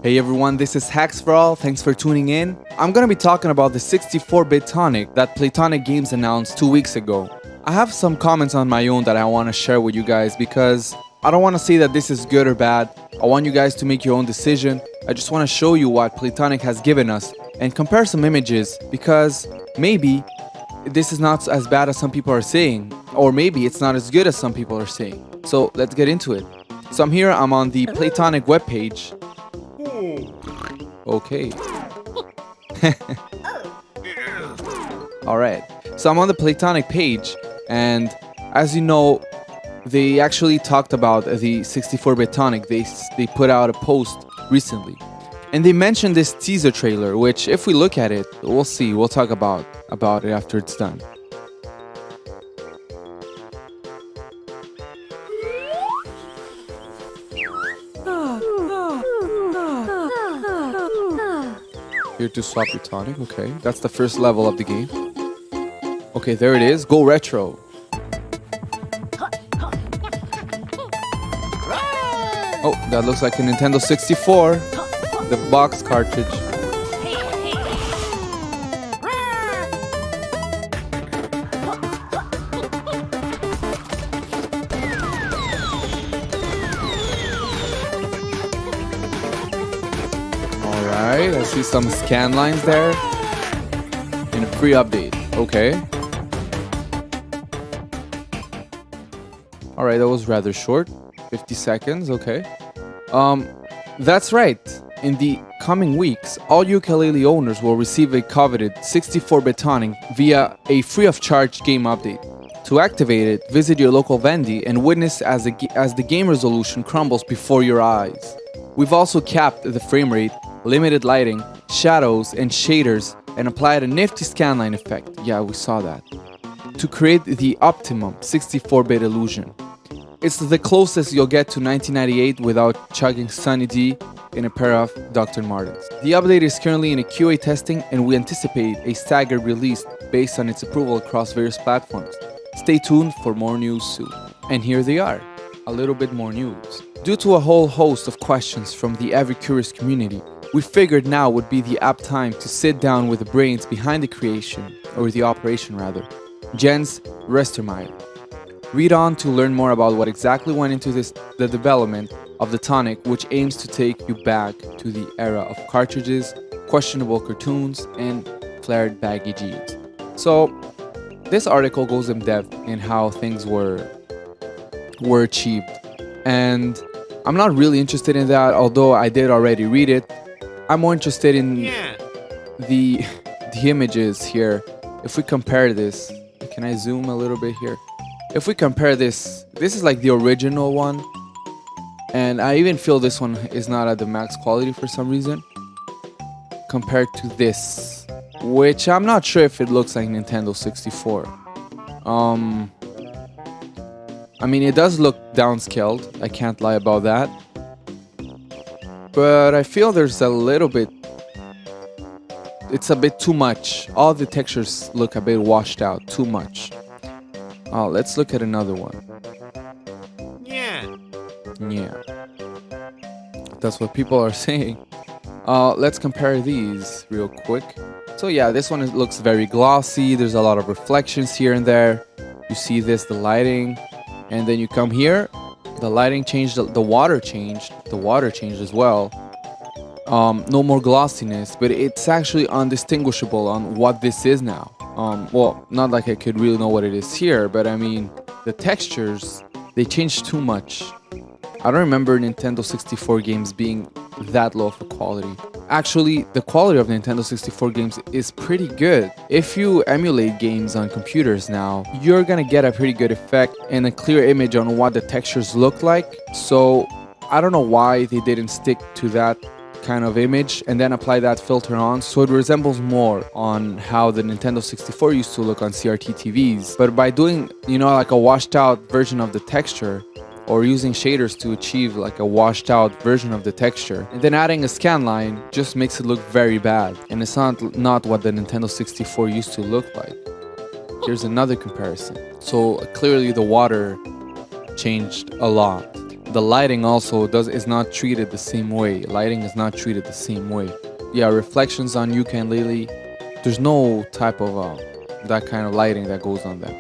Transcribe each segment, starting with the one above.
Hey everyone, this is Hacks for All. Thanks for tuning in. I'm gonna be talking about the 64-bit Tonic that Playtonic Games announced 2 weeks ago. I have some comments on my own that I want to share with you guys because I don't want to say that this is good or bad. I want you guys to make your own decision. I just want to show you what Playtonic has given us and compare some images because maybe this is not as bad as some people are saying, or maybe it's not as good as some people are saying. So let's get into it. So I'm on the Playtonic webpage. Okay. Alright. So I'm on the Playtonic page, and as you know, they actually talked about the 64-bit Tonic. They put out a post recently. And they mentioned this teaser trailer, which if we look at it, we'll see. We'll talk about it after it's done. Here to swap your tonic, okay. That's the first level of the game. Okay, there it is. Go retro. Oh, that looks like a Nintendo 64. The box cartridge. Alright, I see some scan lines there. And a free update. Okay. Alright, that was rather short. 50 seconds, okay. That's right. In the coming weeks, all Yooka-Laylee owners will receive a coveted 64-bit Tonic via a free-of-charge game update. To activate it, visit your local vendie and witness as the game resolution crumbles before your eyes. We've also capped the frame rate, limited lighting, shadows, and shaders, and applied a nifty scanline effect. Yeah, we saw that. To create the optimum 64-bit illusion. It's the closest you'll get to 1998 without chugging Sunny D in a pair of Dr. Martens. The update is currently in a QA testing, and we anticipate a staggered release based on its approval across various platforms. Stay tuned for more news soon. And here they are, a little bit more news. Due to a whole host of questions from the ever-curious community, we figured now would be the apt time to sit down with the brains behind the creation, or the operation rather, Jens Restermeyer. Read on to learn more about what exactly went into the development of the Tonic, which aims to take you back to the era of cartridges, questionable cartoons, and flared baggy jeans. So, this article goes in depth in how things were achieved, and I'm not really interested in that, although I did already read it. I'm more interested in the images here. If we compare this, can I zoom a little bit here? If we compare this is like the original one, and I even feel this one is not at the max quality for some reason, compared to this, which I'm not sure if it looks like Nintendo 64. I mean, it does look downscaled, I can't lie about that, but I feel there's a little bit, it's a bit too much. All the textures look a bit washed out, too much. Let's look at another one. Yeah. That's what people are saying. Let's compare these real quick. So yeah, this one looks very glossy. There's a lot of reflections here and there. You see this, the lighting. And then you come here, the lighting changed, the water changed. The water changed as well. No more glossiness, but it's actually undistinguishable on what this is now. Well, not like I could really know what it is here, but I mean, the textures, they changed too much. I don't remember Nintendo 64 games being that low of a quality. Actually, the quality of Nintendo 64 games is pretty good. If you emulate games on computers now, you're gonna get a pretty good effect and a clear image on what the textures look like. So, I don't know why they didn't stick to that kind of image and then apply that filter on, so it resembles more on how the Nintendo 64 used to look on CRT TVs. But by doing, like a washed out version of the texture, or using shaders to achieve like a washed out version of the texture, and then adding a scan line just makes it look very bad, and it's not what the Nintendo 64 used to look like. Here's another comparison. So clearly the water changed a lot. the lighting also is not treated the same way. Lighting is not treated the same way. Yeah, reflections on Yooka-Laylee, there's no type of that kind of lighting that goes on them.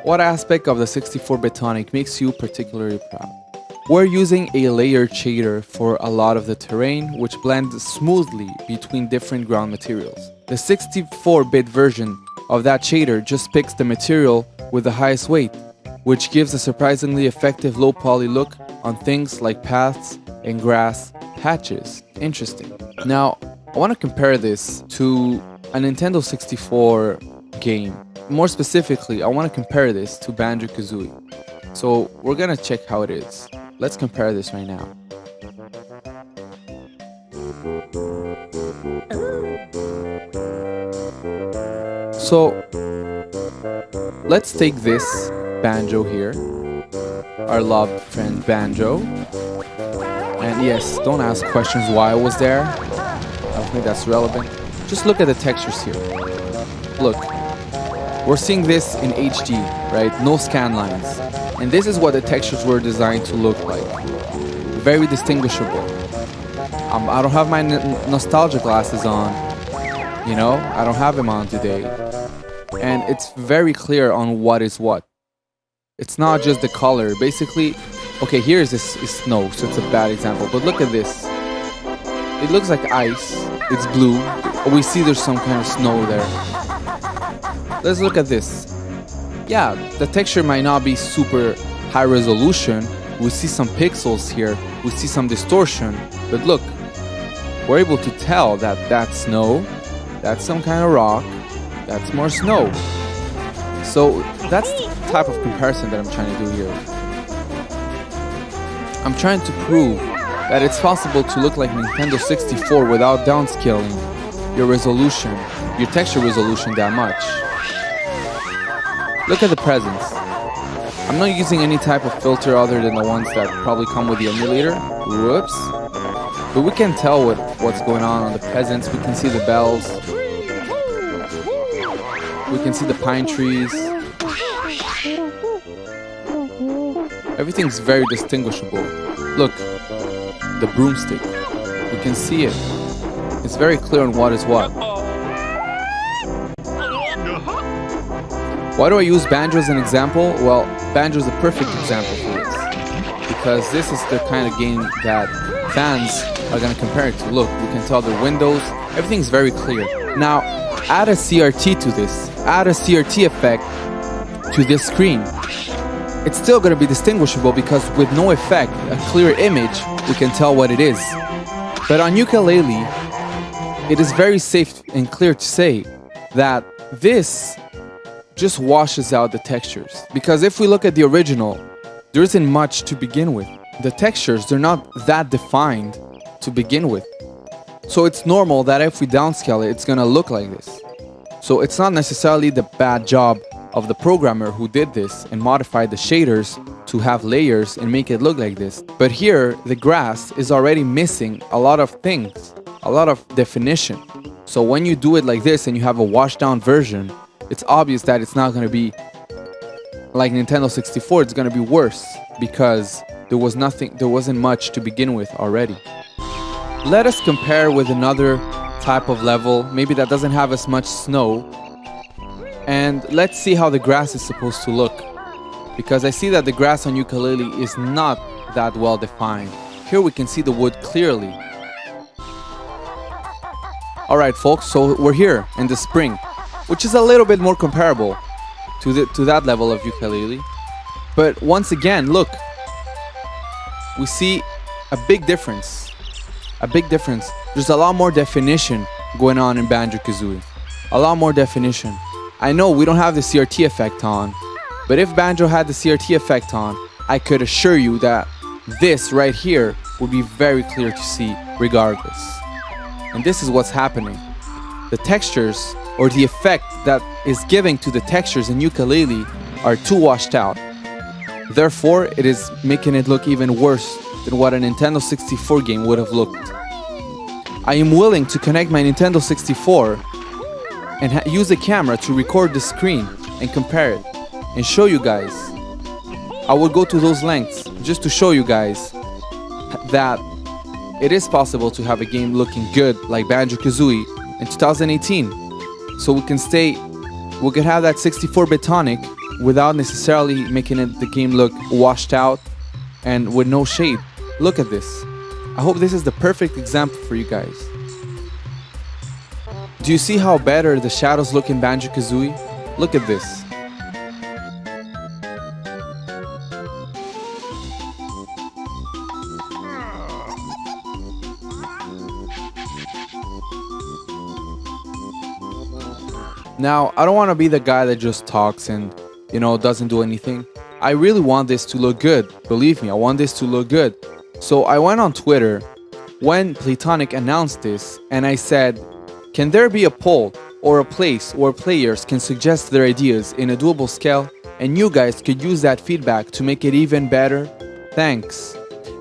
What aspect of the 64-bit Tonic makes you particularly proud? We're using a layered shader for a lot of the terrain, which blends smoothly between different ground materials. The 64-bit version of that shader just picks the material with the highest weight, which gives a surprisingly effective low poly look on things like paths and grass patches. Interesting. Now, I want to compare this to a Nintendo 64 game. More specifically, I want to compare this to Banjo-Kazooie. So we're gonna check how it is. Let's compare this right now. So let's take this Banjo here, our loved friend Banjo. And yes, don't ask questions why I was there. I don't think that's relevant. Just look at the textures here. Look, we're seeing this in HD, right? No scan lines. And this is what the textures were designed to look like. Very distinguishable. I don't have my nostalgia glasses on, you know? I don't have them on today. And it's very clear on what is what. It's not just the color. Basically, okay, here's this snow, so it's a bad example. But look at this. It looks like ice. It's blue. We see there's some kind of snow there. Let's look at this. Yeah, the texture might not be super high resolution. We see some pixels here. We see some distortion. But look, we're able to tell that that's snow. That's some kind of rock. That's more snow. So that's the type of comparison that I'm trying to do here. I'm trying to prove that it's possible to look like Nintendo 64 without downscaling your resolution, your texture resolution that much. Look at the presence. I'm not using any type of filter other than the ones that probably come with the emulator. Whoops. But we can tell what's going on the presence. We can see the bells. We can see the pine trees. Everything's very distinguishable. Look, the broomstick. You can see it. It's very clear on what is what. Why do I use Banjo as an example? Well, Banjo is the perfect example for this. Because this is the kind of game that fans are going to compare it to. Look, we can tell the windows. Everything's very clear. Now, add a CRT to this. Add a CRT effect to this screen. It's still going to be distinguishable because with no effect, a clear image, we can tell what it is. But on Yooka-Laylee, it is very safe and clear to say that this just washes out the textures. Because if we look at the original, there isn't much to begin with. The textures, they're not that defined to begin with. So it's normal that if we downscale it, it's gonna look like this. So it's not necessarily the bad job of the programmer who did this and modified the shaders to have layers and make it look like this. But here, the grass is already missing a lot of things, a lot of definition. So when you do it like this and you have a washed down version, it's obvious that it's not going to be like Nintendo 64. It's going to be worse because there wasn't much to begin with already. Let us compare with another type of level, maybe that doesn't have as much snow, and let's see how the grass is supposed to look, because I see that the grass on Yooka-Laylee is not that well defined. Here we can see the wood clearly. Alright folks, so we're here in the spring, which is a little bit more comparable to that level of Yooka-Laylee. But once again, look, we see a big difference. A big difference. There's a lot more definition going on in Banjo-Kazooie. A lot more definition. I know we don't have the CRT effect on, but if Banjo had the CRT effect on, I could assure you that this right here would be very clear to see regardless. And this is what's happening. The textures, or the effect that is giving to the textures in Yooka-Laylee, are too washed out. Therefore, it is making it look even worse than what a Nintendo 64 game would have looked. I am willing to connect my Nintendo 64 and use a camera to record the screen and compare it and show you guys. I would go to those lengths just to show you guys that it is possible to have a game looking good like Banjo-Kazooie in 2018. So we could have that 64-bit Tonic without necessarily making the game look washed out and with no shade. Look at this. I hope this is the perfect example for you guys. Do you see how better the shadows look in Banjo-Kazooie? Look at this. Now, I don't want to be the guy that just talks and, doesn't do anything. I really want this to look good. Believe me, I want this to look good. So I went on Twitter when Playtonic announced this and I said, can there be a poll or a place where players can suggest their ideas in a doable scale and you guys could use that feedback to make it even better? Thanks.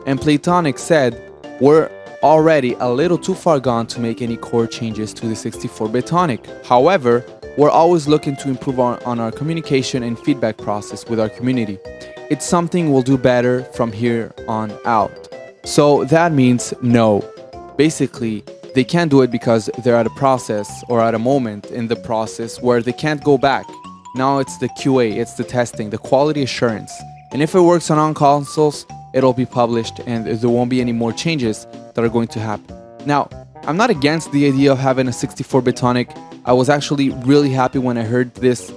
And Playtonic said, we're already a little too far gone to make any core changes to the 64-bit Tonic. However, we're always looking to improve on our communication and feedback process with our community. It's something we'll do better from here on out. So that means no. Basically, they can't do it because they're at a process or at a moment in the process where they can't go back. Now it's the QA, it's the testing, the quality assurance. And if it works on consoles, it'll be published and there won't be any more changes that are going to happen. Now, I'm not against the idea of having a 64-bit Tonic. I was actually really happy when I heard this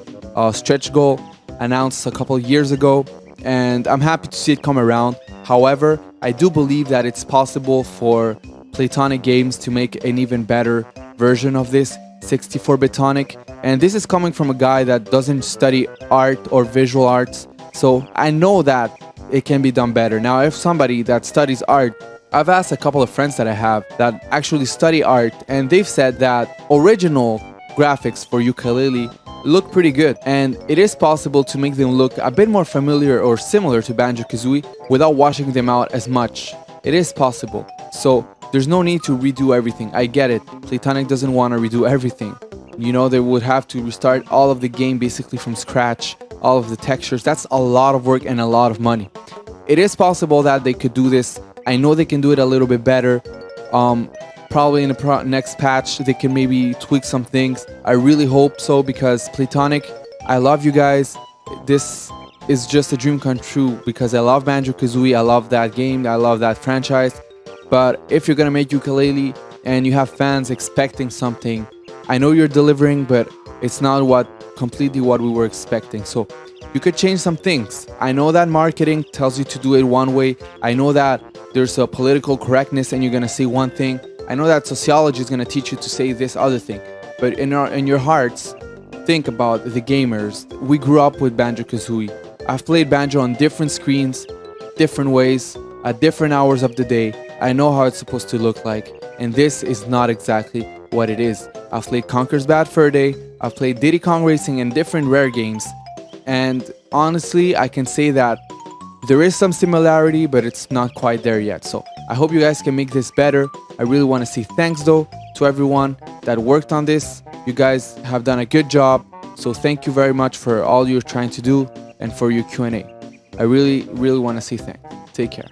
stretch goal announced a couple of years ago, and I'm happy to see it come around. However, I do believe that it's possible for Playtonic Games to make an even better version of this 64-bit Tonic, and this is coming from a guy that doesn't study art or visual arts, so I know that it can be done better. Now, if somebody that studies art, I've asked a couple of friends that I have that actually study art, and they've said that original graphics for Yooka-Laylee look pretty good, and it is possible to make them look a bit more familiar or similar to Banjo-Kazooie without washing them out as much. It is possible, so there's no need to redo everything. I get it, Playtonic doesn't want to redo everything. They would have to restart all of the game basically from scratch, all of the textures. That's a lot of work and a lot of money. It is possible that they could do this. I know they can do it a little bit better. Probably in the next patch they can maybe tweak some things. I really hope so, because Playtonic, I love you guys. This is just a dream come true because I love Banjo-Kazooie, I love that game, I love that franchise. But if you're gonna make Yooka-Laylee and you have fans expecting something, I know you're delivering, but it's not completely what we were expecting. So you could change some things. I know that marketing tells you to do it one way. I know that there's a political correctness and you're gonna say one thing. I know that sociology is gonna teach you to say this other thing. But in your hearts, think about the gamers. We grew up with Banjo-Kazooie. I've played Banjo on different screens, different ways, at different hours of the day. I know how it's supposed to look like, and this is not exactly what it is. I've played Conker's Bad Fur Day, I've played Diddy Kong Racing and different rare games, and honestly, I can say that there is some similarity, but it's not quite there yet. So I hope you guys can make this better. I really want to say thanks though to everyone that worked on this. You guys have done a good job, so thank you very much for all you're trying to do and for your Q&A. I really want to say thanks. Take care.